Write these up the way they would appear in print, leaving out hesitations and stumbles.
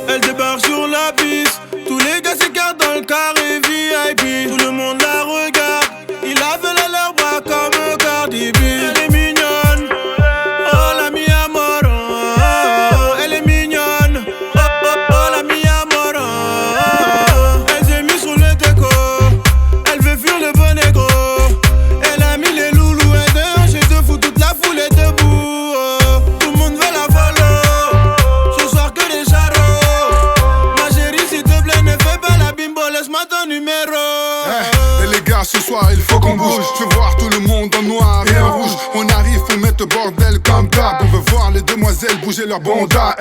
Elle débarque sur la piste. Tous les gars s'écartent dans le carré VIP. Tout le monde la regarde. Il avait leurs bras comme Cardi B. Elle est mignonne. Oh la mi amor. Elle est mignonne. Oh la mi amor. Elle s'est mise sur le déco. Elle veut fuir le bon égo. Elle a mis les loulous et des hanches de fou. Toute la foule est debout. Tout le monde veut la follow. Ce soir que des charros. Ma chérie s'il te plaît ne fais pas la bimbo. Laisse-moi ton numéro. Et les gars ce soir il faut qu'on bouge. Je veux voir tout le monde en noir et en rouge. On arrive pour mettre le bordel comme d'hab. On veut voir les demoiselles bouger leur bonda.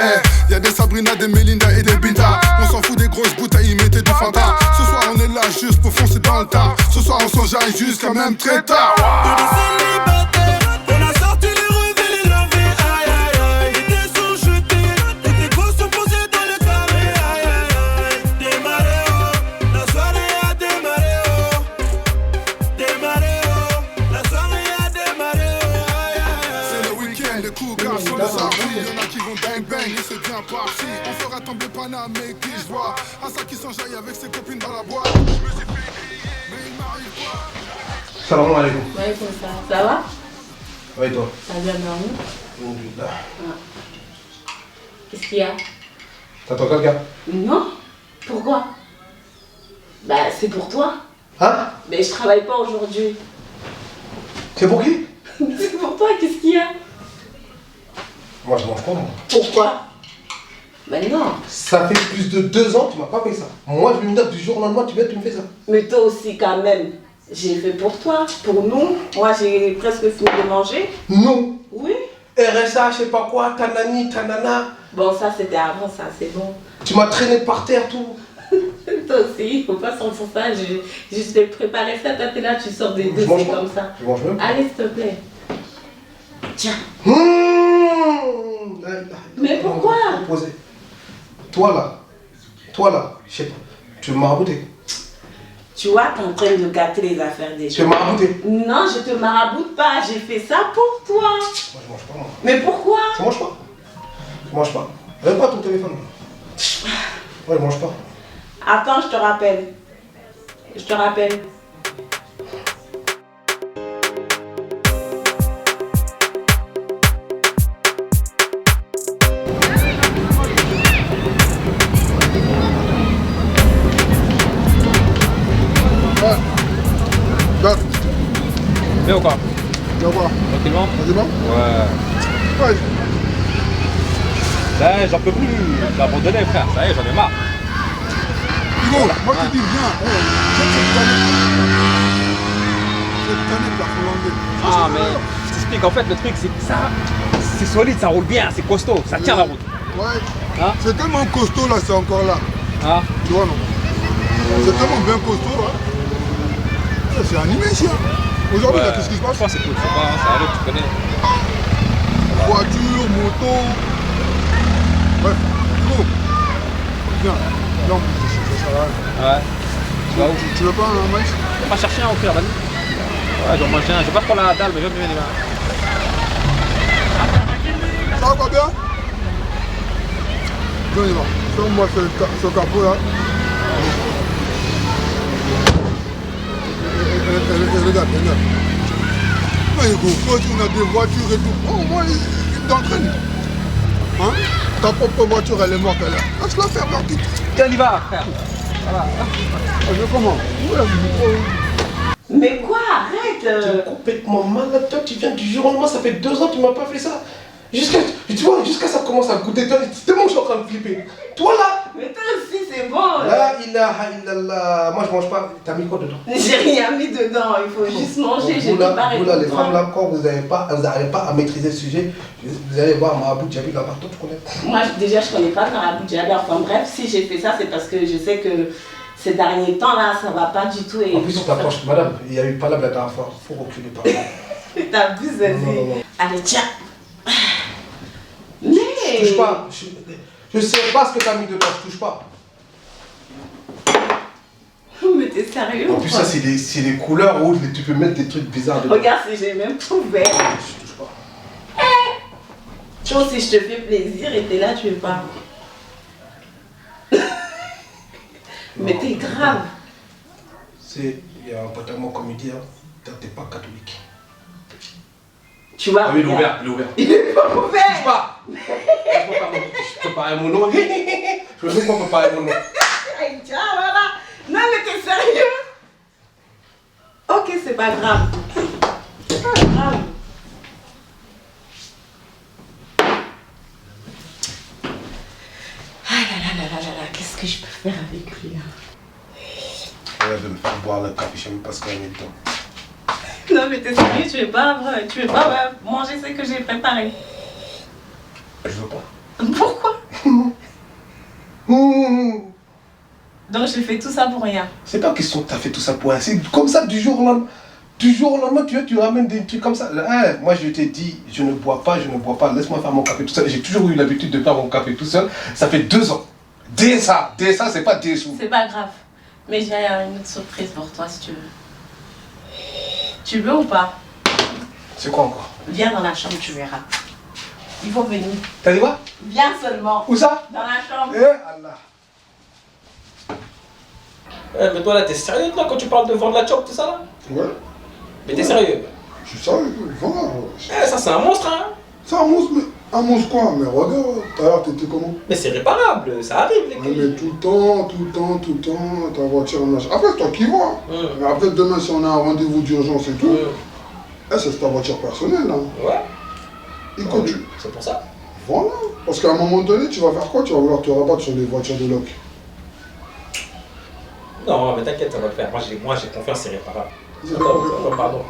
Y'a des Sabrina, des Melinda et des Binda. On s'en fout des grosses bouteilles, mettez du Fanta. Ce soir on est là juste pour foncer dans le tas. Ce soir on s'enjaille jusqu'à même très tard. On a sorti les revers, les lovés, aïe aïe aïe. Les dés sont jetés, et tes gosses sont posés dans le carré, aïe aïe aïe. Démarré oh, la soirée a démarré oh. Démarré oh, la soirée a démarré oh, aïe aïe aïe. C'est le week-end, les coups garçons le sortis. Y'en a qui vont bang bang et c'est bien parti. On fera tomber Paname et qui je vois. Un sac qui s'enjaille avec ses copines dans la boîte. Je me suis fait griller, mais il m'arrive pas. Salam alaikum. Ouais, comme ça. Ça va? Ouais, toi? T'as bien dormi? Alhamdulillah. Qu'est-ce qu'il y a? T'attends quelqu'un? Non. Pourquoi? Bah, c'est pour toi. Hein? Mais je travaille pas aujourd'hui. C'est pour qui? C'est pour toi, qu'est-ce qu'il y a? Moi, je mange pas, moi. Pourquoi? Bah non. Ça fait plus de 2 ans que tu m'as pas fait ça. Moi, je vais me dire du jour au lendemain, tu me fais ça. Mais toi aussi, quand même. J'ai fait pour toi, pour nous. Moi, j'ai presque fini de manger. Nous? Oui. RSA, je sais pas quoi, tanani, tanana. Bon, ça, c'était avant, ça, c'est bon. Tu m'as traîné par terre, tout. Toi aussi, faut pas s'en foutre ça. Je t'ai préparé ça, toi, t'es là, tu sors des dossiers comme ça. Je mange même pas. Allez, s'il te plaît. Tiens. Mais pourquoi? Toi là, je sais pas, tu veux me marabouter. Tu vois, t'es en train de gâter les affaires des gens. Tu veux me marabouter. Non, je te maraboute pas, j'ai fait ça pour toi. Moi je mange pas moi. Mais pourquoi? Je mange pas. Je mange pas. Regarde pas ton téléphone. Ouais, je mange pas. Attends, je te rappelle. Je te rappelle. Bien ou quoi? Bien quoi? Tranquillement? Tranquillement? Ouais. Ouais. Ça y est, j'en peux plus. J'ai abandonné, frère. Ça y est, j'en ai marre. Hugo, moi je te dis viens. Cette année, tu vas prolonger. Ah, mais je t'explique, en fait, le truc, c'est que ça, c'est solide, ça roule bien, c'est costaud, ça tient la route. Ouais. Hein? C'est tellement costaud là, c'est encore là. Hein? Tu vois, non? C'est tellement bien costaud là. C'est animé ici. Hein. Aujourd'hui, Ouais, là, qu'est-ce qui se passe? franchement, c'est cool, c'est pas, ça arrive, tu connais. Voiture, moto. Bref, Hugo, viens. Non, ça sert à rien. Ouais. Tu vas où? Tu veux pas un maïs? On va chercher un au pire, vas-y. Ouais, j'en mange un, je vais pas trop la dalle, mais je vais bien les mains. Ça va pas bien? Viens, on y va. Ferme-moi ce capot là. Regarde. Mais Hugo, toi tu as des voitures et tout. Oh, moi, il t'entraîne. Hein? Ta propre voiture, elle est morte, elle est. Laisse-la faire, Marquis. Tiens, on y va, frère. Voilà. Mais comment? Mais quoi? Tu es Arrête! complètement malade, toi, tu viens du jour au lendemain, ça fait 2 ans que tu m'as pas fait ça. Jusqu'à ça commence à goûter, c'est tellement que je suis en train de flipper. Toi là, Mais toi aussi, c'est bon! la ilaha illallah, moi je mange pas, t'as mis quoi dedans? J'ai rien mis dedans, il faut juste manger, j'ai préparé Vous là, les pour femmes toi. là, quand vous n'arrivez pas à maîtriser le sujet, vous allez voir Marabout Djabi là-bas, toi tu connais. Moi, déjà, je connais pas Marabout Djabi. Enfin bref, si j'ai fait ça, c'est parce que je sais que ces derniers temps là, ça va pas du tout. Et En plus, tu t'approches, madame, il y a eu pas là la dernière fois, faut reculer par là. T'abuses, vas-y. Non. Allez, tiens. Touche pas, je sais pas ce que t'as mis dedans, je touche pas. Mais t'es sérieux? En plus, ça, c'est les couleurs rouges, tu peux mettre des trucs bizarres dedans. Regarde si j'ai même tout vert. Je touche pas. Tu vois, si je te fais plaisir et t'es là, tu veux pas. grave. Il y a un pote à moi comme il dit, hein, t'es pas catholique. Tu vois. Ah oui, il est ouvert, il est ouvert. Il est pas ouvert. Touche pas. Je peux parler mon nom. Je veux pas parler mon nom. Tiens, voilà. Non, mais t'es sérieux? Ok, c'est pas grave. C'est pas grave. Ah là, qu'est-ce que je peux faire avec lui là? Elle veut me faire boire le café, je sais même pas ce qu'elle met dedans. Non mais t'es sérieux, tu veux pas manger ce que j'ai préparé? Je veux pas. Pourquoi? Donc j'ai fait tout ça pour rien. C'est pas question que t'as fait tout ça pour rien. C'est comme ça du jour au lendemain. Du jour au lendemain, tu ramènes des trucs comme ça. Moi je t'ai dit, je ne bois pas, laisse-moi faire mon café tout seul. J'ai toujours eu l'habitude de faire mon café tout seul. Ça fait 2 ans. DSA, c'est pas des sous. C'est pas grave. Mais j'ai une autre surprise pour toi si tu veux. Tu veux ou pas? C'est quoi encore? Viens dans la chambre, tu verras. Il faut venir. T'as dit quoi? Viens seulement. Où ça? Dans la chambre. Allah. Mais toi là, t'es sérieux là quand tu parles de vendre la chop, tout ça là? Ouais, Mais t'es sérieux? je suis sérieux, voilà. Ça c'est un monstre hein. C'est un monstre, mais un monstre quoi? Mais regarde, tout à l'heure t'étais comment? Mais c'est réparable, ça arrive les Ouais, couilles. mais tout le temps, ta voiture en marche. Après, c'est toi qui vois. Mais après, demain, si on a un rendez-vous d'urgence et tout, c'est ta voiture personnelle, là. Ouais. Écoute, C'est pour ça. voilà. Parce qu'à un moment donné, tu vas faire quoi? Tu vas vouloir te rabattre sur les voitures de loc. Non, mais t'inquiète, ça va le faire. Moi j'ai confiance, c'est réparable. C'est Attends, pardon.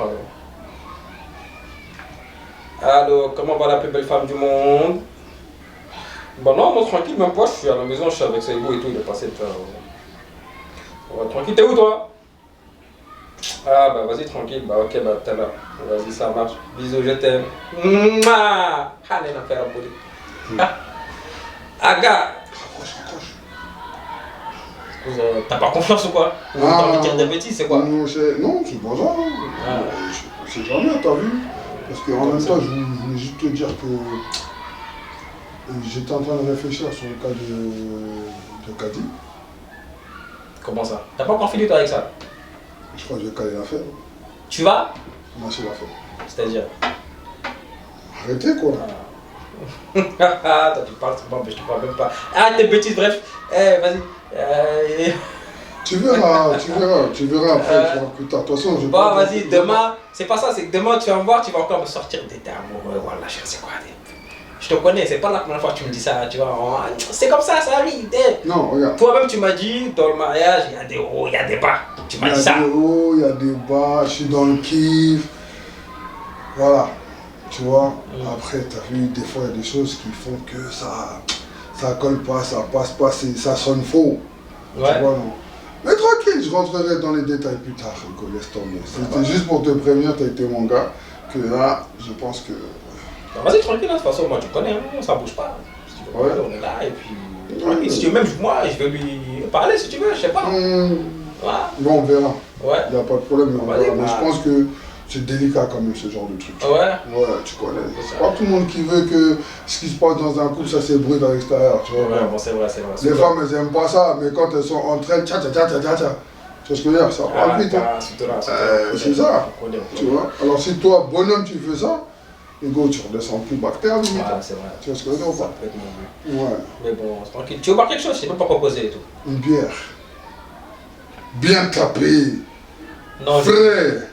Allô, comment va la plus belle femme du monde? Bah non, moi tranquille, même pas, je suis à la maison, je suis avec Saïbo et tout, il est passé de faire... Ouais, tranquille, t'es où toi? Ah bah vas-y tranquille, bah ok, bah tout à l'heure. Vas-y, ça marche. Bisous, je t'aime. Mouah. Allez, on a fait la police. Aga. Raccroche. T'as pas confiance ou quoi? Ou t'as envie de dire des bêtises, c'est quoi? Non, c'est pas ça. Je sais jamais, t'as vu? Parce qu'en même temps, je voulais juste te dire que j'étais en train de réfléchir sur le cas de Kadi. Comment ça? T'as pas encore fini toi avec ça? Je crois que je vais caler l'affaire. Tu vas? Lâcher l'affaire. C'est-à-dire? Arrêtez quoi. Ah, toi tu parles souvent, mais je te parle même pas. Ah, tes bêtises, bref. Vas-y. Tu verras après, tu verras plus tard. De toute façon, je Bon, vas-y, demain, c'est pas ça, c'est que demain tu vas me voir, tu vas encore me sortir des termes. Voilà, je sais quoi. Je te connais, c'est pas la première fois que tu me dis ça, tu vois. C'est comme ça arrive. Non, regarde. Toi-même, tu m'as dit, dans le mariage, il y a des hauts, il y a des bas. Tu m'as dit ça. Il y a des hauts, il y a des bas, je suis dans le kiff. Voilà. Tu vois, après, tu as vu, des fois, il y a des choses qui font que ça colle pas, ça passe pas, ça sonne faux. Ouais. Tu vois, non. Mais tranquille, je rentrerai dans les détails plus tard, Rico, laisse tomber. C'était juste pour te prévenir, tu as été mon gars, que là, je pense que... Vas-y, tranquille, de toute façon, moi tu connais, hein, ça bouge pas. Si tu veux, Ouais. on est là, et puis... Tranquille, si tu veux, même moi, je vais lui parler si tu veux, je sais pas. Voilà. Bon, on verra. Ouais. Il n'y a pas de problème, mais on Vas-y, verra. Mais bah. je pense que c'est délicat quand même, ce genre de truc. Ouais. Ouais, tu connais. C'est pas tout le monde qui veut que ce qui se passe dans un couple, ça s'ébruite à l'extérieur, tu vois. Ouais, bon, c'est vrai. Les femmes, elles aiment pas ça, mais quand elles sont entre elles, tcha. Tu vois ce que je veux dire? Ça parle vite, hein. C'est ça. Tu vois? Alors si toi, bonhomme, tu fais ça, Hugo, tu redescends plus bas que terre, limite. Ouais, c'est vrai. Tu vois ce que je veux dire ou Ça pas? peut être mon but. Ouais. Mais bon, c'est tranquille. Tu veux boire quelque chose? Je t'ai même pas proposé et tout. Une bière. Bien tapée. Non, Frais.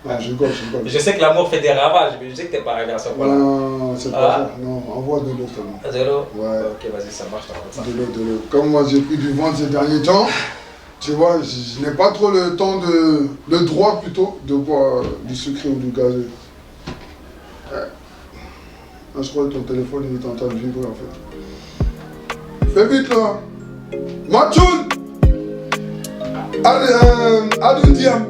Non, je rigole. je sais que l'amour fait des ravages, mais je sais que t'es pas arrivé à ce point-là. Non, c'est pas ça. Non, envoie de l'eau seulement. À zéro? Ouais. Ok, vas-y, ça marche, t'envoies ça. De l'eau. Comme moi j'ai pris du ventre ces derniers temps, tu vois, je n'ai pas trop le temps le droit plutôt de boire du sucré ou du gazeux. Ouais. Là, je crois que ton téléphone il est en train de vibrer en fait. Fais vite là. Machoun. Allez, Adoudiam.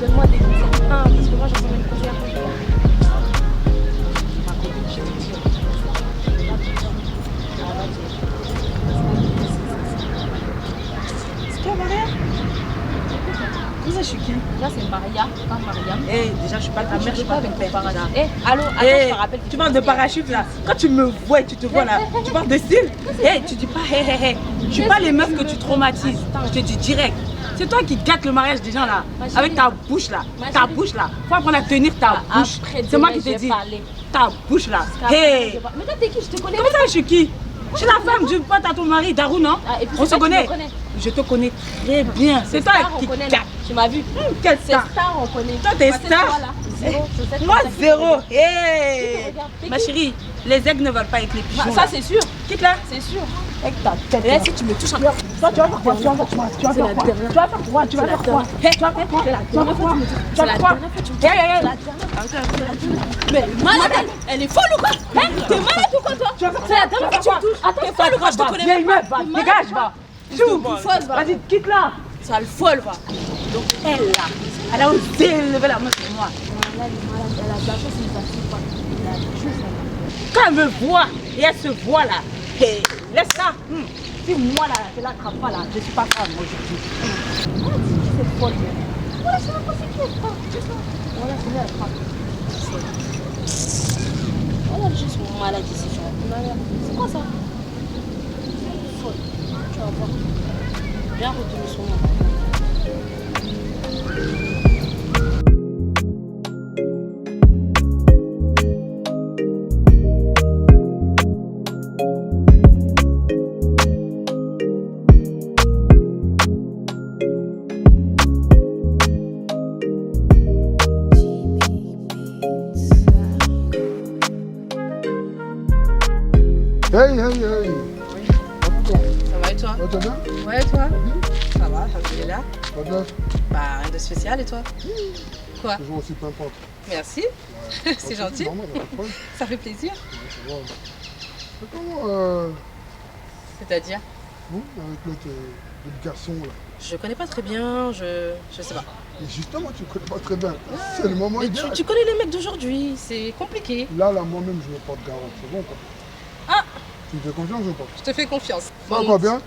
Donne-moi des conseils. Parce que moi, j'en ai une conseil à poser. je suis qui? Déjà, c'est Maria, pas Mariam. Eh, déjà, je suis pas ta mère, je suis pas ton père. Eh, allô, attends, Eh, je te rappelle. tu parles de parachute là. Quand tu me vois et tu te vois là, tu parles de style. Eh, tu dis pas hé hé hé. Je suis pas les meufs que tu traumatises. Je te dis direct. C'est toi qui gâtes le mariage des gens là. Avec ta bouche là. Ta bouche là. Faut apprendre à tenir ta bouche. C'est moi qui te dis. Ta bouche là. Hé. Mais toi, t'es qui? Je te connais. Comment ça, je suis qui? Je suis la femme du pote à ton mari, Darou, non? Et puis, On se connaît. connais. Je te connais très bien. C'est toi qui gâte. Tu m'as vu? Quelle C'est star? star, on connaît. Toi, t'es Moi, c'est star. toi, là. Zéro, je sais que Moi, c'est ça qui zéro. te regarde. Hey. regarde. Ma chérie, les aigles ne volent pas avec les pigeons. Bah, ça, là. c'est sûr. Quitte là. C'est sûr. Avec ta tête. Et si tu me touches un peu. Toi, tu vas faire quoi? Tu vas faire quoi? Tu vas faire quoi? Tu vas faire quoi? Tu vas faire quoi? Tu vas faire quoi? Tu vas faire quoi? Tu vas faire quoi? Mais malade, elle est folle ou quoi? Hein? T'es malade ou quoi, toi? Tu vas faire C'est la dernière fois que tu me touches. Attends, t'es folle ou quoi? Je te connais Vieille même meuf, pas. va. T'es malade, Dégage, va. Joue. Bouffosse, va. Vas-y, quitte là. Sale folle, va. Donc elle là, elle a osé lever la main sur moi. Elle a de la chance, il va se quoi. Elle a de la chance, Quand elle me voit et elle se voit là, hey, laisse ça. Si moi là, je l'attrape pas là, je suis pas femme aujourd'hui. c'est folle. Voilà, c'est même pas c'est qui elle prend. Voilà, c'est là, elle prend. Voilà, les gens sont malades ici, tu vois. C'est quoi ça? Folle. Tu vas voir. Bien retenir son nom. Hey, hey, hey. Ça va et toi? Ça va bien? Ouais, et toi? Ça va, alhamdoulilah. Pas bien? Bah, rien de spécial, et toi? Quoi? Toujours aussi pimpante. Merci, c'est gentil, Normal, y a pas de problème. ça fait plaisir. Ouais, ça va. C'est comment, C'est-à-dire? vous, avec l'autre garçon là? Je connais pas très bien, je sais pas. Et justement, tu connais pas très bien. C'est le moment Mais idéal. tu connais les mecs d'aujourd'hui, c'est compliqué. Là, moi-même, je me porte garant. C'est bon, quoi. Ah! Tu me fais confiance ou pas? Je te fais confiance. Ça va bien?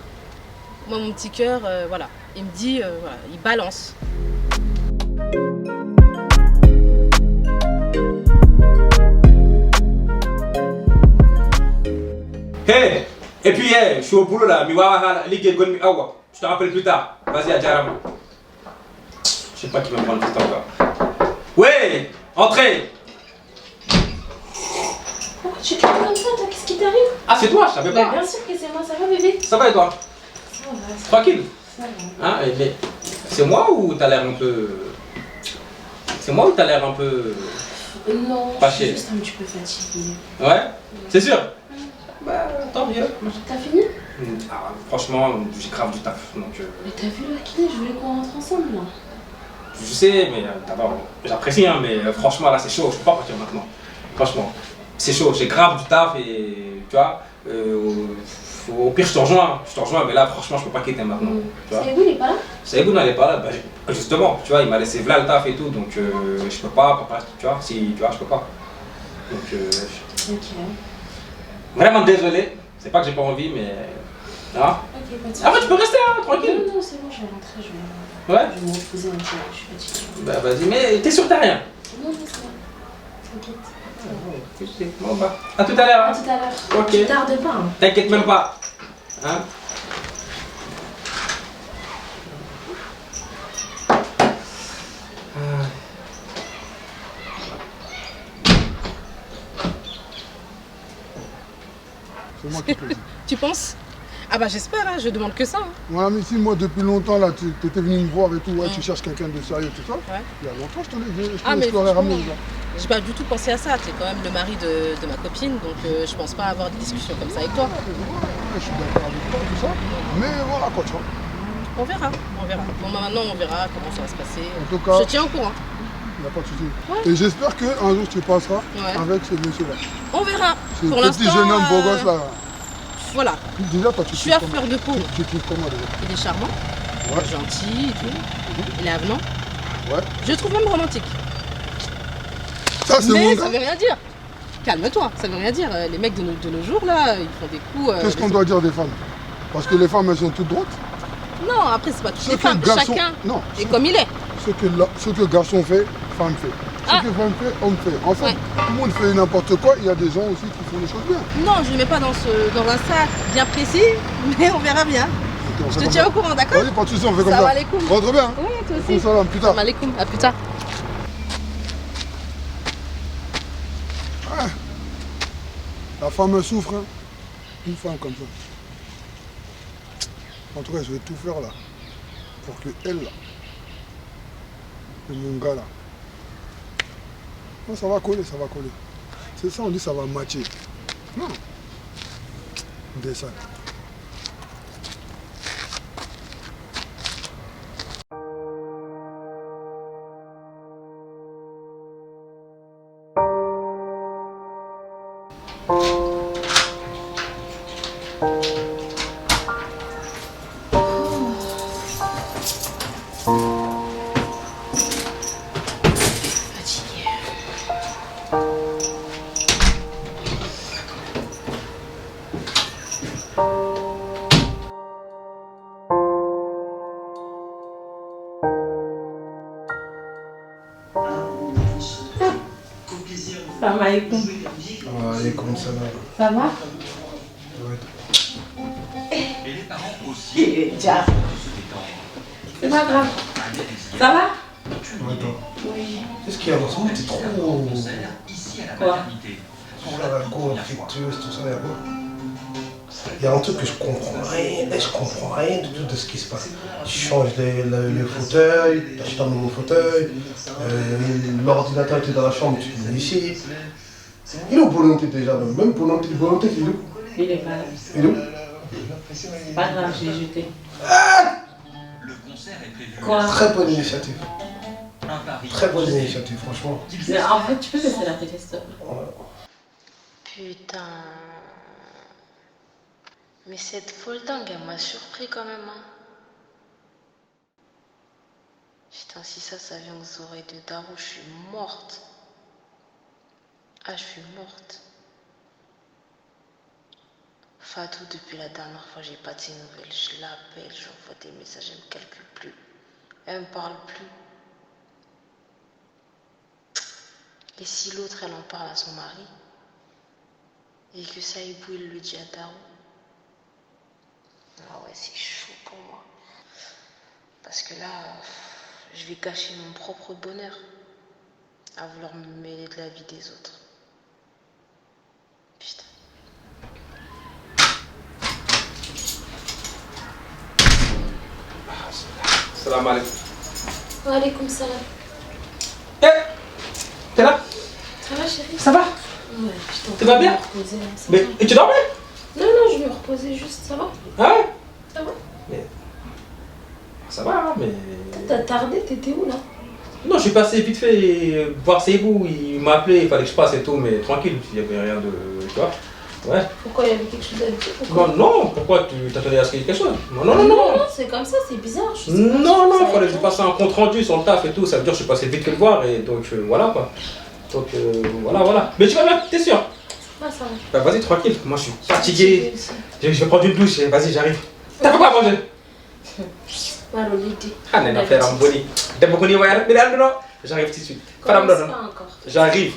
Moi, mon petit cœur, voilà, il me dit, voilà, il balance. Hey! Et puis, hey, je suis au boulot là, je te rappelle plus tard. Vas-y, Adjaram. Je sais pas qui va me prendre tout encore. Ouais! Entrez! Pourquoi tu cries comme ça, toi? Qu'est-ce qui t'arrive? Ah, c'est toi, je savais Bah, pas. bien sûr que c'est moi, ça va, bébé? Ça va et toi? Ça va, Tranquille? ça va. Hein, mais c'est moi ou t'as l'air un peu. C'est moi ou t'as l'air un peu. Non, je Fâché. suis juste un petit peu fatiguée. Ouais? C'est sûr? Bah, tant mieux. T'as fini? Ah, franchement, j'ai grave du taf. Donc, Mais t'as vu la kiné, je voulais qu'on rentre ensemble là. je sais, mais d'abord, j'apprécie, hein, mais franchement, là, c'est chaud. Je peux pas partir maintenant. Franchement, c'est chaud. J'ai grave du taf et tu vois, au pire, je te rejoins, mais là, franchement, je peux pas quitter maintenant. Tu vois? C'est où, il est pas là? Saïgou n'allait pas là, bah, justement, tu vois, il m'a laissé là le taf et tout, donc je peux pas, tu vois, si, tu vois, je peux pas. Donc, Ok. vraiment désolé, c'est pas que j'ai pas envie, mais. Hein? Ok, pas de soucis. Ah, mais tu peux rester, hein, tranquille. Non, c'est bon, je vais rentrer, Ouais? je vais me reposer un peu, je suis fatiguée. Bah, vas-y, mais t'es sûr, t'as rien? Non, mais ça va. T'inquiète. Bon, bah, à tout à l'heure, À hein. tout à l'heure. Ok. Tu tardes pas, hein. T'inquiète même pas. Hein? C'est moi qui te le dis. Tu penses? Ah bah j'espère, hein, je demande que ça. Hein. Ouais, mais si moi, depuis longtemps, là, tu étais venu me voir et tout, ouais, tu cherches quelqu'un de sérieux, tout ça. Ouais. Il y a longtemps, je Mais te l'aurais ramené, franchement, là. j'ai pas du tout pensé à ça, tu es quand même le mari de ma copine, donc je pense pas avoir des discussions comme ça avec toi. Ouais, je suis d'accord avec toi, tout ça. Mais voilà, quoi, tu vois. On verra, on verra. Bon bah maintenant on verra comment ça va se passer. En tout cas, Je te tiens au courant. il n'y a pas de souci. Ouais. Et j'espère qu'un jour, tu passeras Ouais. avec ce monsieur-là. On verra. Ce Pour petit l'instant, jeune homme beau gosse, là. Voilà, Déjà, toi, tu je suis à trouves fleur de peau. tu trouves comment, déjà? Il est charmant, Ouais. gentil et tout. Il est avenant. Ouais. Je le trouve même romantique. Ça, c'est mon Mais ça gars. veut rien dire. Calme-toi, ça veut rien dire. Les mecs de nos jours là, ils font des coups. Qu'est-ce qu'on doit dire des femmes? Parce que les femmes, elles sont toutes droites. Non, après c'est pas toutes Ce les que le femmes. garçon- Chacun non, est comme il est. Ce que garçon fait, femme fait. Ce que femme fait, homme fait. En fait, tout le monde fait n'importe quoi. Il y a des gens aussi qui font des choses bien. Non, je ne mets pas dans un sac bien précis, mais on verra bien. Ok, Je te tiens au courant, d'accord? Vas-y, pas de soucis, on fait comme ça. Salam alaikum. Rentre bien. Oui, toi aussi. Salam, plus tard. Salam alaikum, à plus tard. Ah, la femme souffre, hein. Une femme comme ça. En tout cas, je vais tout faire là. Pour que elle, là, et mon gars là. Non, ça va coller, ça va coller. C'est ça, on dit ça va matcher. Non. Descends. Salam alaikum. Waalaikum salam. Ça va? Déjà. C'est pas grave. Ça va? Attends. Oui. Qu'est-ce qu'il y a dans ce monde? T'es trop... Quoi? La go affectueuse, tout ça, il y a quoi? Il y a un truc que je comprends rien du tout de ce qui se passe. Tu changes le fauteuil, tu achètes un nouveau fauteuil, l'ordinateur était dans la chambre, tu le mets ici. Il est où Volonté déjà? Même Volonté, il est où? Il est pas là. Il est où? Pas grave, je l'ai jeté. Quoi? Très bonne initiative. Très bonne initiative, franchement. Mais en fait, tu peux laisser la télé, s'il te plaît. Putain. Mais cette folle dingue, elle m'a surpris quand même. Hein. Putain, si ça vient aux oreilles de Darou, je suis morte. Ah, je suis morte. Fatou, depuis la dernière fois, j'ai pas de ses nouvelles. Je l'appelle, j'envoie des messages, elle me calcule plus. Elle me parle plus. Et si l'autre, elle en parle à son mari, et que Saïbou, il le dit à Darou. Ah ouais, c'est chaud pour moi. Parce que là, je vais cacher mon propre bonheur à vouloir me mêler de la vie des autres. Putain. Salam alaikum. Wa alaikum salam. Eh, t'es là? Ça va, chérie? Ça va? Ouais, je Tu vas bien? reposer, là, ça Mais va. et tu dormais? Non, non, je vais me reposer juste, ça va? Ah ouais? Ça va? Mais ça va, hein, mais... T'as tardé, t'étais où là? Non, je suis passé vite fait voir Seibou, il m'a appelé, il fallait que je passe et tout, mais tranquille, il n'y avait rien de... Tu vois? Ouais. Pourquoi il y avait quelque chose à dire? Non, pourquoi tu t'attendais à ce qu'il y ait quelque chose? Non, Non, c'est comme ça, c'est bizarre. Je sais pas, Non, il ça fallait que je étrange. fasse un compte rendu sur le taf et tout, ça veut dire que je suis passé vite fait le voir et donc voilà quoi. Donc voilà. Mais tu vas bien, t'es sûr? Ouais, ça va. Bah vas-y, tranquille, moi je suis fatigué. aussi. Je vais prendre une douche et vas-y, j'arrive. T'as fait quoi à manger? Voilà l'idée. Ah, n'est pas faire un boni. T'as beaucoup de voyages, mais là, non, j'arrive tout de suite. Commence pas encore. J'arrive.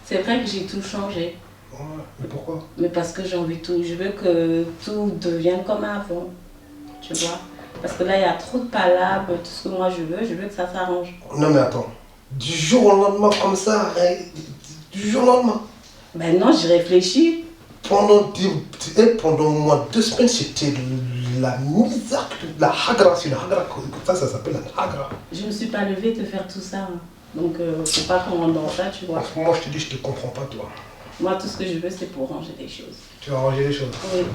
C'est vrai que j'ai tout changé. Ouais, mais pourquoi? Mais parce que j'ai envie tout. Je veux que tout devienne comme avant. Tu vois? Parce que là, il y a trop de palabres, tout ce que moi je veux que ça s'arrange. Non mais attends, du jour au lendemain comme ça, hein, du jour au lendemain. Ben non, j'y réfléchis. Pendant au moins 2 semaines, c'était la misère, la hagra, c'est la hagra, ça s'appelle la hagra. Je ne me suis pas levée de faire tout ça. Hein. Donc, faut pas qu'on rentre dans ça, tu vois. Moi, je te dis, je te comprends pas, toi. Moi, tout ce que je veux, c'est pour ranger des choses. Tu vas arranger les choses. Oui.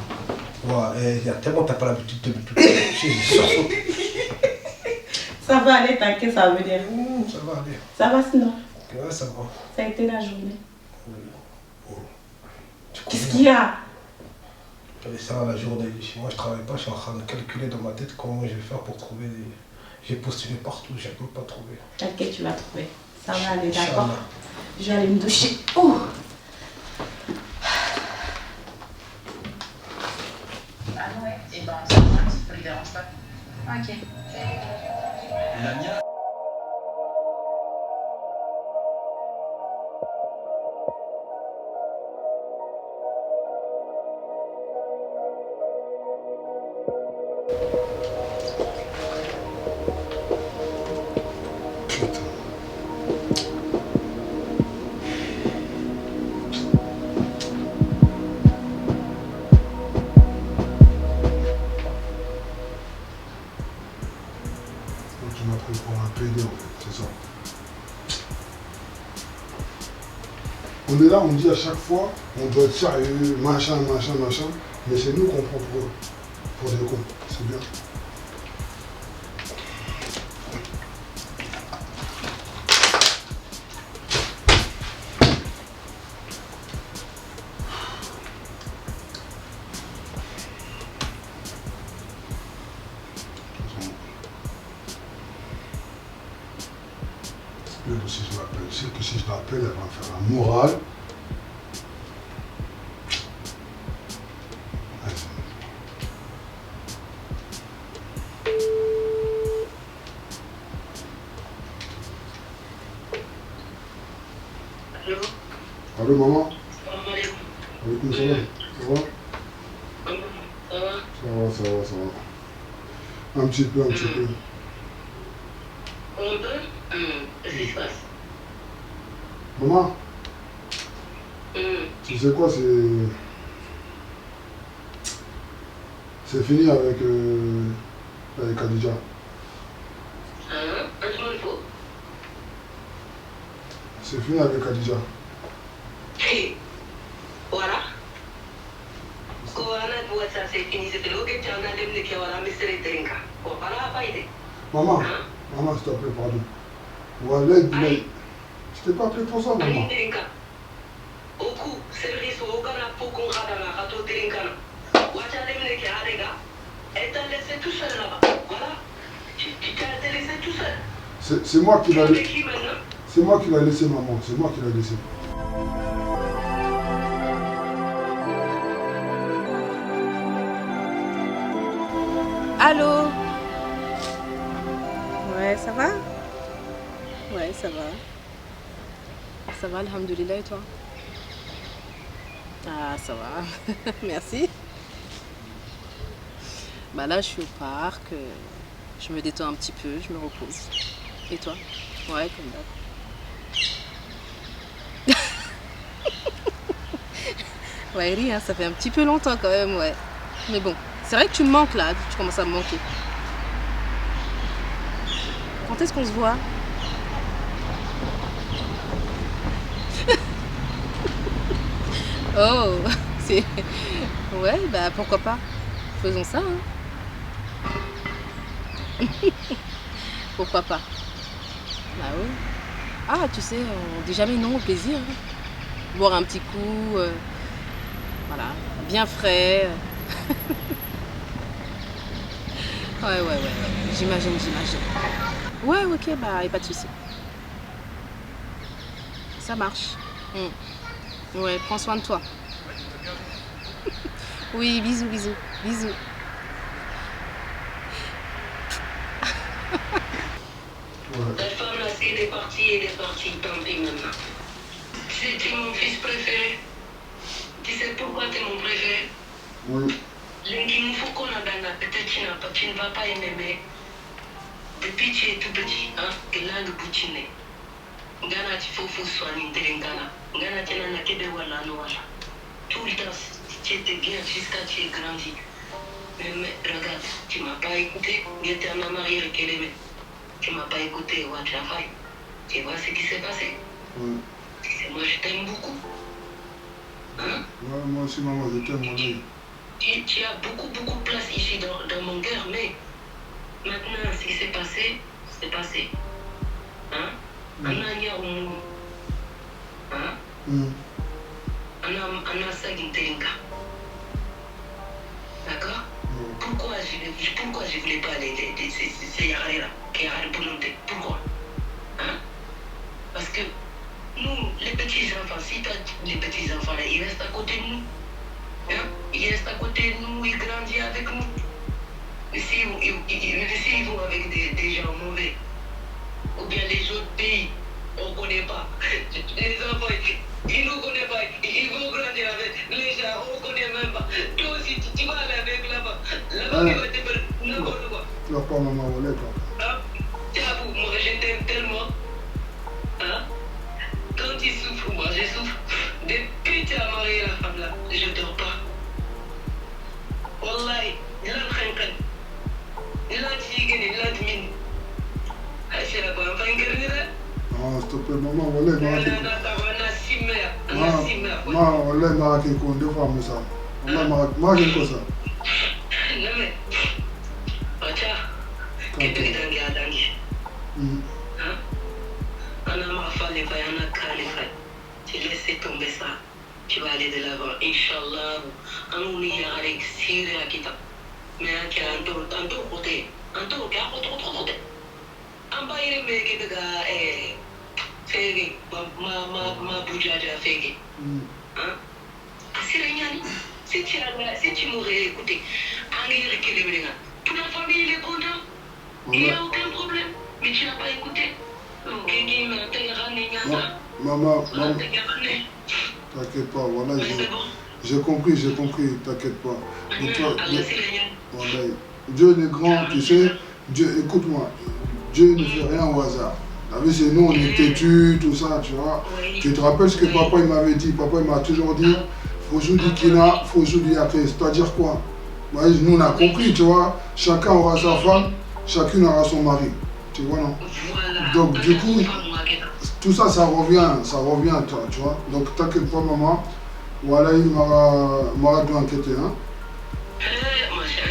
Ouais, il y a tellement t'as pas l'habitude de me toucher. J'ai sursaut. Ça va aller, t'inquiète, ça va venir. Ça va aller. Ça va sinon? Ouais, ça va. Ça a été la journée. Tu Qu'est-ce connais. qu'il y a? Et ça, la journée, moi je travaille pas, je suis en train de calculer dans ma tête comment je vais faire pour trouver des... J'ai postulé partout, j'ai même pas trouvé. T'inquiète, tu vas trouver. Ça va aller, d'accord? Inch'Allah. Je vais aller me doucher. Oh! Ah ouais, et ben Ok. Donc tu m'as pris pour un PD en fait, c'est ça. On est là, on dit à chaque fois, on doit être sérieux, machin, machin, machin, mais c'est nous qu'on prend pour des cons, c'est bien. Si je l'appelle, je sais que si je l'appelle, elle va me faire un moral. Allô? Allô maman? Salam alaikum. Alaikum salam. Ça va? Ça va? Ça va, ça va. Un petit peu, un petit peu. Un peu? Qu'est-ce qui se passe? Maman, tu sais quoi, c'est fini avec Khadija. Hein? Un seul faux? C'est fini avec Khadija. Voilà. Corona pour ça, c'est fini. C'est le que tu en as demandé qui a la misère de Trinka. Bon, voilà, pas idée. Maman, Hein? maman, s'il te plaît, pardon. Wallah, dis-moi. Je t'ai pas appelé pour ça, maman. Allez, Trinka. Au coup, c'est le risque au Ghana pour qu'on rate dans la râteau Trinka. Watch à demandé qui a des gars. Elle t'a laissé tout seul là-bas. Voilà. Tu t'as laissé tout seul. C'est moi qui Tu l'ai es avec qui maintenant? C'est moi qui l'ai laissé, maman. C'est moi qui l'ai laissé. Allô? Ouais, ça va? Ouais, ça va. Ça va, alhamdoulilah, et toi? Ah, ça va. Merci. Bah là, je suis au parc. Je me détends un petit peu, je me repose. Et toi? Ouais, comme d'hab. Ouais, ris, hein, ça fait un petit peu longtemps quand même, ouais. Mais bon, c'est vrai que tu me manques là, tu commences à me manquer. Quand est-ce qu'on se voit? Oh, c'est... Ouais, bah pourquoi pas. Faisons ça, hein. Pourquoi pas? Bah oui. Ah, tu sais, on dit jamais non au plaisir. Hein. Boire un petit coup, voilà, bien frais. Ouais, j'imagine. Ouais, ok, bah, y a pas de souci. Ça marche. Ouais, prends soin de toi. Oui, bisous. Ta femme là, si elle est partie, tant pis maintenant. Tu es mon fils préféré. Tu sais pourquoi tu es mon préféré? Oui. Il faut qu'on a peut-être tu ne vas pas aimer, mais depuis que tu es tout petit, hein, et là le bout tu n'es. Gana, il faut soigner Gana. Gana, tu n'en as que de wala. Tout le temps, tu étais bien jusqu'à ce que tu aies grandi. Mais regarde, tu ne m'as pas écouté. J'étais en mariée avec elle. Tu ne m'as pas écouté au travail. Tu vois ce qui s'est passé? Oui. Moi, je t'aime beaucoup. Hein? Ouais, moi aussi, maman, je t'aime, mon œil. Tu as beaucoup de place ici dans mon cœur, mais maintenant, ce qui s'est passé, c'est passé. Hein? On a nié au monde. Hein? On a ça qui t'inga. D'accord? Pourquoi je voulais pas aller de ces yarés-là, qui a le volonté? Pourquoi? Hein? Parce que nous, les petits-enfants, si les petits-enfants, là, ils restent à côté de nous. Hein? Ils restent à côté de nous, ils grandissent avec nous. Et si ils s'ils vont avec des gens mauvais, ou bien les autres pays, on ne connaît pas. Les enfants, ils ne nous connaissent pas. Ils vont grandir avec les gens, on ne connaît même pas. Toi aussi, tu vas aller avec là-bas. Là-bas, tu vas te faire n'importe quoi. Pleure pas, maman, voilà toi. Hein? J'avoue, moi je t'aime tellement. Hein? Quand tu souffres, moi je souffre. Depuis que tu as marié la femme là, je ne dors pas. Wallahi, lan khankan. Lan sigini, lan min. Aïcha la bonne fin de Ah, s'il te plaît, maman, voilà, la voilà, Maraki, qu'on deux fois, mais ça. Moi, j'aime pas ça. Non, mais. Acha, qu'est-ce que tu as dit? Hein? On a marre de faire, on a calé faire. Tu laisses tomber ça. Tu vas aller de l'avant, Inch'Allah. On y a avec Syrie à Kita. Mais qui a un tour côté. Un tour qui a un autre côté. Un bail de mec de gars, Fégé, ma bougeage à Fégé. Hein? Si tu m'aurais écouté, toute la famille est contente. Il n'y a aucun problème. Mais tu n'as pas écouté. Maman, t'inquiète pas, voilà, j'ai compris, t'inquiète pas. Et toi, voilà, Dieu est grand, tu sais, Dieu, écoute-moi, Dieu ne fait rien au hasard. C'est nous, on est têtus, tout ça, tu vois. Tu te rappelles ce que papa il m'avait dit? Papa il m'a toujours dit, faut jouer du kina, faut jouer du yaké. C'est-à-dire quoi? Nous on a compris, tu vois. Chacun aura sa femme, chacune aura son mari. Tu vois, non? Donc du coup, tout ça, ça revient à toi, tu vois. Donc t'inquiète pas, maman. Voilà, il m'aura dû inquiéter, hein. Moi, j'ai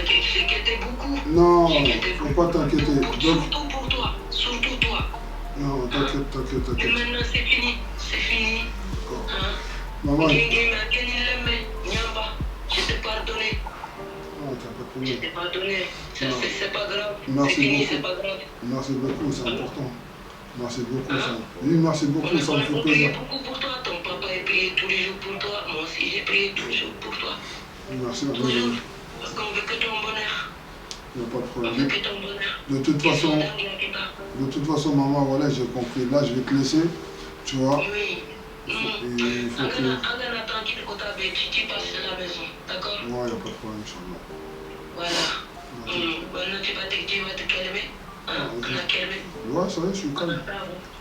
inquiété beaucoup. Non, faut pas t'inquiéter. Surtout pour toi, surtout toi. Non, t'inquiète. Et maintenant, c'est fini. Hein? Maman. Je t'ai pardonné. Non, t'as pas de problème. Je t'ai pardonné. C'est pas grave. Merci c'est fini, beaucoup. c'est pas grave. Merci beaucoup, c'est important. Merci beaucoup, ça. Oui, merci beaucoup, ça me fait plaisir. Beaucoup pour toi. Ton papa a prié tous les jours pour toi. Moi aussi, j'ai prié tous les jours pour toi. Merci, toujours. Parce qu'on veut que ton bonheur. Il n'y a pas de problème. On veut que ton bonheur. De toute façon, maman, voilà, j'ai compris. Là, je vais te laisser, tu vois. Oui. Il faut que... Tu passes à la maison, d'accord? Ouais, il n'y a pas de problème, Inch'Allah. Voilà. Maintenant, tu vas te calmer. Hein? On a calmé. Ouais, ça y est, je suis calme.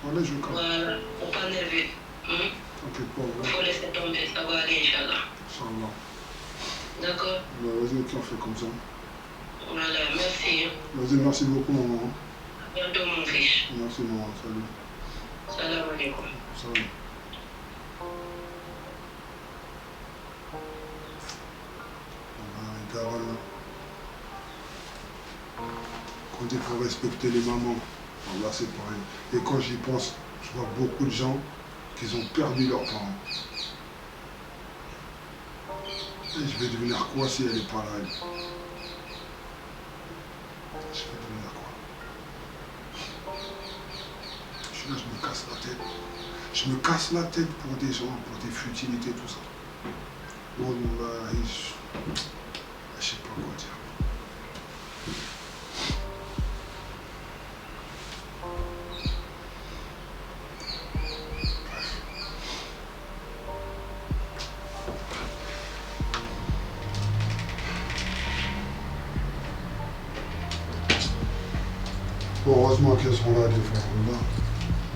Voilà, je suis calme. Voilà, on n'est pas nerveux. T'inquiète pas, Il faut laisser tomber, ça va aller, Inch'Allah. Inch'Allah. D'accord? Vas-y, on fait comme ça. Voilà, merci. Vas-y, merci beaucoup, maman. À bientôt, mon fils. Merci, maman. Salut. Salam alaikum. Salut. Carole, quand il faut respecter les mamans, là c'est pareil. Et quand j'y pense, je vois beaucoup de gens qui ont perdu leurs parents. Et je vais devenir quoi si elle n'est pas là, elle? Je vais devenir quoi? Je suis là, je me casse la tête. Je me casse la tête pour des gens, pour des futilités, tout ça. Oh là, je sais pas quoi dire. Heureusement qu'elles sont là des fois.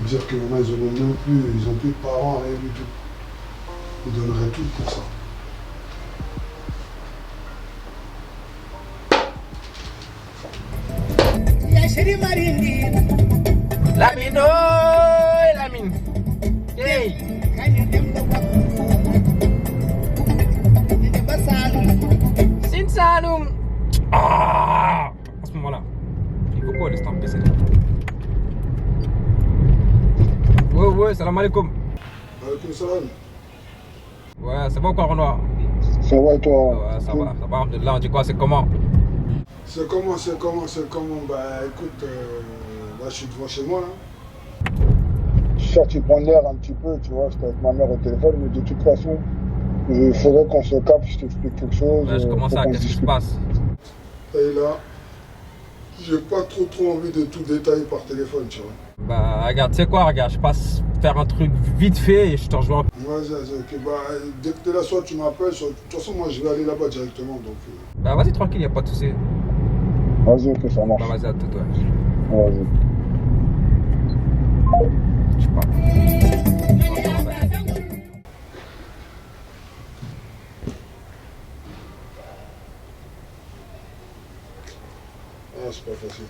Dire que maintenant ils ont plus de parents, rien du tout. Ils donneraient tout pour ça. Lamine, oh Lamine. Hey. Sin Saloum. Ah, à ce moment-là, il faut quoi l'instant PC là? Ouais, salam alaikum. Alaikum salam. Ouais, ça va ou quoi, Renoir? Ça va et toi? Ouais, ça va, alhamdoulilah. On dit quoi, c'est comment? C'est comment? Bah écoute, là je suis devant chez moi. Je suis sorti prendre l'air un petit peu, tu vois, j'étais avec ma mère au téléphone, mais de toute façon, il faudrait qu'on se capte, je t'explique quelque chose. Ouais, je commence à, qu'est-ce qui se passe? Et là, J'ai pas trop envie de tout détailler par téléphone, tu vois. Bah, regarde, tu sais quoi, regarde, je passe faire un truc vite fait et je te rejoins. Vas-y, ok. Bah, dès que t'es là, soit tu m'appelles, soit... De toute façon, moi, je vais aller là-bas directement, donc... Bah, vas-y, tranquille, y a pas de souci. Vas-y, ok, ça marche. Bah, vas-y, à tout, toi. Vas-y. Je sais pas. Ah, c'est pas facile.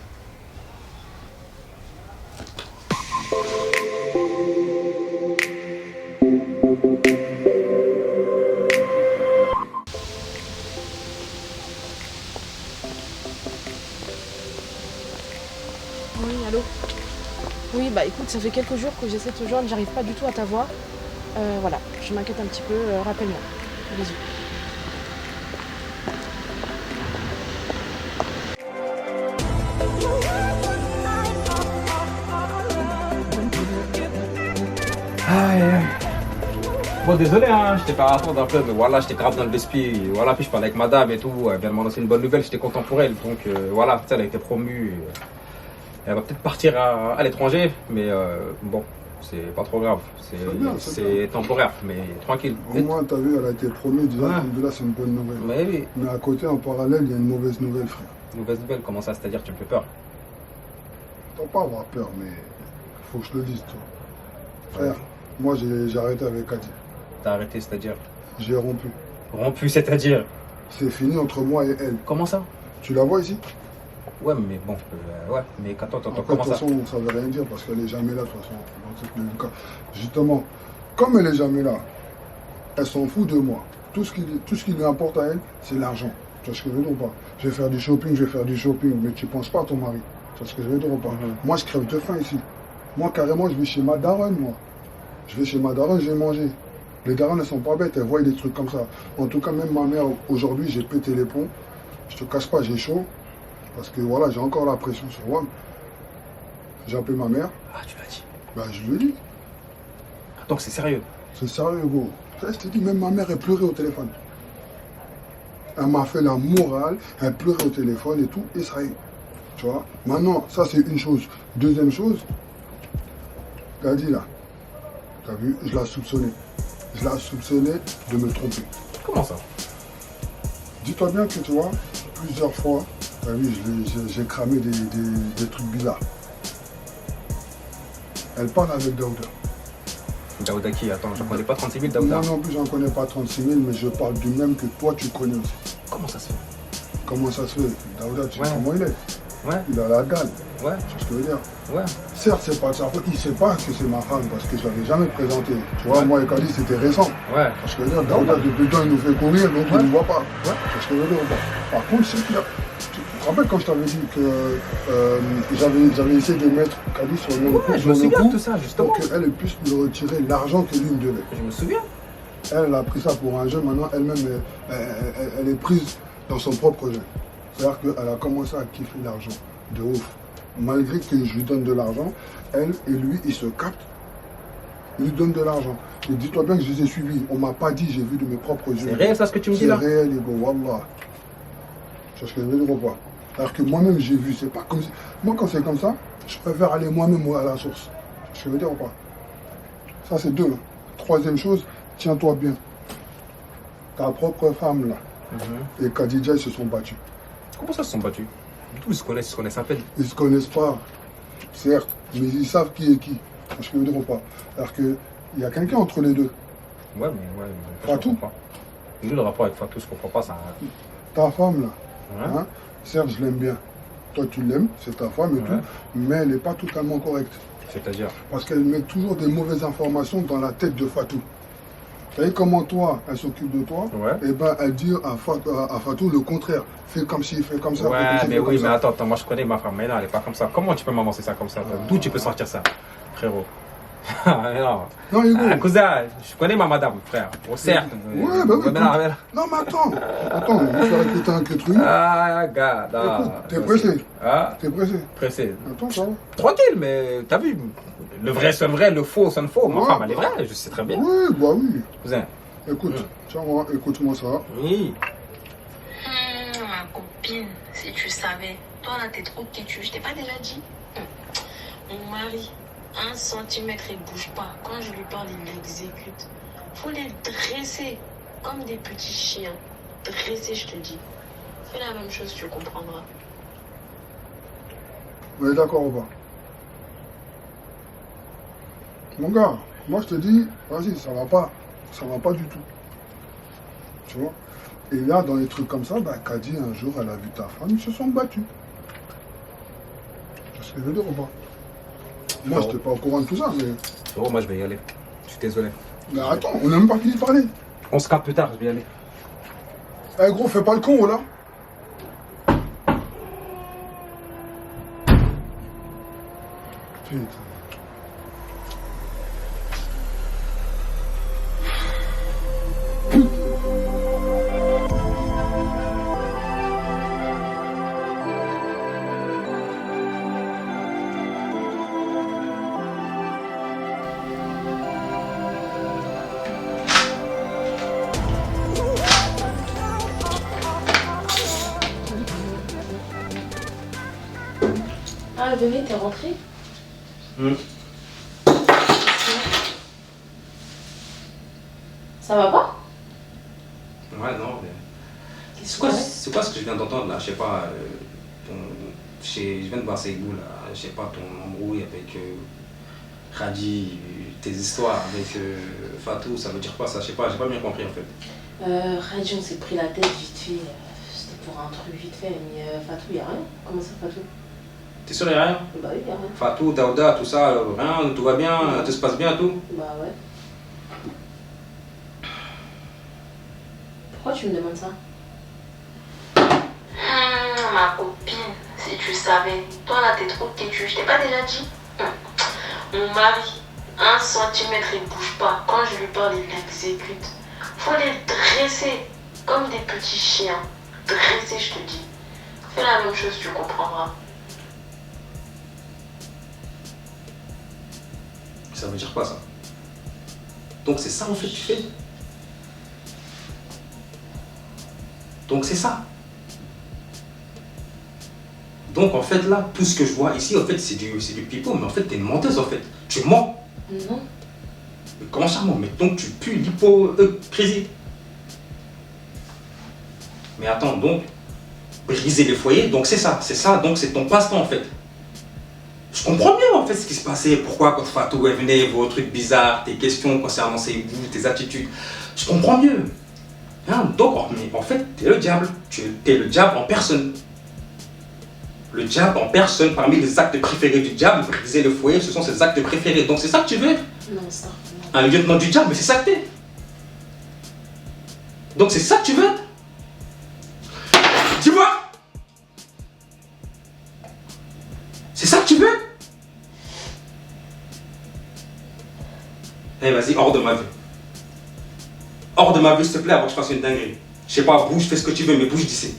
Oui, allô? Oui, bah écoute, ça fait quelques jours que j'essaie de te joindre, j'arrive pas du tout à t'avoir. Voilà, je m'inquiète un petit peu, rappelle-moi. Bisous. Bon, désolé, hein, je t'ai fait attendre un peu, mais voilà, j'étais grave dans le bispi. Voilà, puis je parlais avec madame et tout, elle vient de m'annoncer une bonne nouvelle, j'étais content pour elle. Donc voilà, elle a été promue. Elle va peut-être partir à l'étranger, mais bon, c'est pas trop grave. C'est temporaire, mais tranquille. Au moins, t'as vu, elle a été promue, déjà, là, c'est une bonne nouvelle. Mais oui. Mais à côté, en parallèle, il y a une mauvaise nouvelle, frère. Mauvaise nouvelle, comment ça, c'est-à-dire tu me fais peur? T'as pas à avoir peur, mais faut que je te le dise, toi. Frère, moi, j'ai arrêté avec Kadi. T'as arrêté, c'est-à-dire? J'ai rompu. Rompu, c'est-à-dire? C'est fini entre moi et elle. Comment ça? Tu la vois ici? Ouais, mais bon, ouais, mais attends, Après, comment de toute ça? façon, ça veut rien dire parce qu'elle est jamais là, de toute façon. Dans ce cas. Justement, comme elle est jamais là, elle s'en fout de moi. Tout ce qui lui importe à elle, c'est l'argent. Tu vois ce que je veux dire ou pas? Je vais faire du shopping, mais tu penses pas à ton mari. Tu vois ce que je veux dire ou pas? Moi, je crève de faim ici. Moi, carrément, je vais chez ma daronne, moi. Je vais chez ma daronne, je vais manger. Les darons ne sont pas bêtes, elles voient des trucs comme ça. En tout cas, même ma mère, aujourd'hui, j'ai pété les plombs. Je te cache pas, j'ai chaud. Parce que voilà, j'ai encore la pression sur moi. J'ai appelé ma mère. Ah, tu l'as dit? Bah, je lui ai dit. Donc c'est sérieux? C'est sérieux, gros. Ça, je t'ai dit, même ma mère, elle pleurait au téléphone. Elle m'a fait la morale, elle pleurait au téléphone et tout, et ça y est. Tu vois? Maintenant, ça, c'est une chose. Deuxième chose, elle a dit là. T'as vu? Je l'ai soupçonné. Je l'ai soupçonné de me tromper. Comment ça? Dis-toi bien que tu vois, plusieurs fois, t'as vu, j'ai cramé des trucs bizarres. Elle parle avec Daouda. Daouda qui? Attends, je connais pas 36 000 Daouda. Moi non plus, j'en connais pas 36 000, mais je parle du même que toi, tu connais aussi. Comment ça se fait? Comment ça se fait? Daouda, tu sais comment il est? Ouais. Il a la dalle. Ouais. Tu vois ce que je veux dire? Ouais. Certes, c'est pas de sa faute. Il sait pas que c'est ma femme parce que je l'avais jamais présenté. Tu vois, moi et Kadi, c'était récent. Ouais. Parce que je veux dire, Daouda, depuis le temps, il nous fait courir, donc il ne nous voit pas. Ouais. Tu vois ce que je veux dire ou pas? Par contre, c'est clair. Tu te rappelles quand je t'avais dit que j'avais essayé de mettre Kadi sur le coup, je me souviens de tout ça, justement. pour qu'elle puisse me retirer l'argent que lui me devait. Je me souviens. Elle a pris ça pour un jeu, maintenant elle-même, elle est prise dans son propre jeu. C'est-à-dire qu'elle a commencé à kiffer l'argent, de ouf. Malgré que je lui donne de l'argent, elle et lui, ils se captent, ils lui donnent de l'argent. Et dis-toi bien que je les ai suivis. On m'a pas dit, j'ai vu de mes propres yeux. C'est réel ça ce que tu me dis là? C'est réel, Ego, wallah. Tu vois ce que je veux dire ou pas? Alors que moi-même, j'ai vu, c'est pas comme si... Moi, quand c'est comme ça, je préfère aller moi-même à la source. Tu vois ce que je veux dire ou pas? Ça, c'est deux. Troisième chose, tiens-toi bien. Ta propre femme, là, et Khadija, ils se sont battus. Comment ça, ils se sont battus? D'où ils se connaissent à peine? Ils se connaissent pas, certes, mais ils savent qui est qui. Tu vois ce que je veux dire ou pas? Alors qu'il y a quelqu'un entre les deux. Ouais, mais Fatou. Lui, le rapport avec Fatou, je comprends pas ça. Ta femme, là, hein, certes, je l'aime bien. Toi, tu l'aimes, c'est ta femme et tout, mais elle n'est pas totalement correcte. C'est-à-dire? Parce qu'elle met toujours des mauvaises informations dans la tête de Fatou. Vous savez comment toi, elle s'occupe de toi? Et ben, elle dit à Fatou le contraire. Fais comme ci, fais comme ça. Ouais, fais comme mais oui, ça. mais attends, moi je connais ma femme, mais là, elle est pas comme ça. Comment tu peux m'avancer ça comme ça? D'où tu peux sortir ça, frérot? Non, Hugo. Cousin, je connais ma madame, frère. Au cercle. Ouais, bah oui. Non, mais attends, on va faire écouter un que truc. Ah, gars, t'es pressé? Ah, t'es pressé? Pressé. Attends, ça va. Tranquille, mais t'as vu, le vrai sonne vrai, le faux sonne faux. Ma femme, elle est vraie, je sais très bien. Oui, bah oui. Cousin. Écoute, tiens, écoute-moi ça. Oui. Ma copine, Si tu savais, toi là t'es trop têtu, je t'ai pas déjà dit. Mon mari, 1 centimètre il bouge pas. Quand je lui parle, il l'exécute. Faut les dresser comme des petits chiens. Dresser, je te dis. Fais la même chose, tu comprendras. Vous êtes d'accord ou pas? Mon gars, moi je te dis, vas-y, ça va pas du tout. Tu vois? Et là, dans les trucs comme ça, bah, Kadi, un jour, elle a vu ta femme, ils se sont battus. Tu vois ce que je veux dire ou pas? Moi, je n'étais pas au courant de tout ça, mais... Frérot, moi je vais y aller. Je suis désolé. Mais attends, on n'a même pas fini de parler. On se capte plus tard, je vais y aller. Eh gros, fais pas le con, là. Putain. Ah, bébé, t'es rentré? Ça va pas? Ouais, non, mais... Qu'est-ce C'est quoi ce que je viens d'entendre là? Je sais pas, je viens de voir Seibou là, je sais pas, ton embrouille avec Khadi, tes histoires avec Fatou, ça veut dire quoi ça? Je sais pas, j'ai pas bien compris en fait. Khadi, on s'est pris la tête vite fait. C'était pour un truc vite fait, mais Fatou, y'a rien. Comment ça, Fatou? T'es sûr, y'a rien? Bah oui, y'a rien. Fatou, Daouda, tout ça, rien, tout va bien, tout se passe bien, tout? Bah ouais. Pourquoi tu me demandes ça? Ma copine, si tu savais, toi là t'es trop têtu, je t'ai pas déjà dit. Mon mari, 1 centimètre il bouge pas. Quand je lui parle, il l'exécute. Faut les dresser comme des petits chiens. Dresser, je te dis. Fais la même chose, tu comprendras. Ça veut dire quoi ça? Donc c'est ça en fait que tu fais? Donc c'est ça. Donc en fait là, tout ce que je vois ici, en fait c'est du pipeau, mais en fait t'es une menteuse en fait. Tu mens. Non. Mais comment ça ment? Mais donc tu pues l'hypocrisie. Mais attends, donc, briser les foyers, donc c'est ça, donc c'est ton passe-temps en fait. Je comprends mieux en fait ce qui se passait, pourquoi quand Fatou elle venait, vos trucs bizarres, tes questions concernant ses goûts, tes attitudes. Je comprends mieux. Hein, donc en fait, t'es le diable. T'es le diable en personne. Le diable en personne, parmi les actes préférés du diable, briser le foyer, ce sont ses actes préférés. Donc c'est ça que tu veux être? Non, ça. Un lieutenant du diable, mais c'est ça que t'es. Donc c'est ça que tu veux être? Tu vois? C'est ça que tu veux? Eh vas-y, hors de ma vue. Hors de ma vue, s'il te plaît, avant que je fasse une dinguerie. Je sais pas, bouge, fais ce que tu veux, mais bouge d'ici.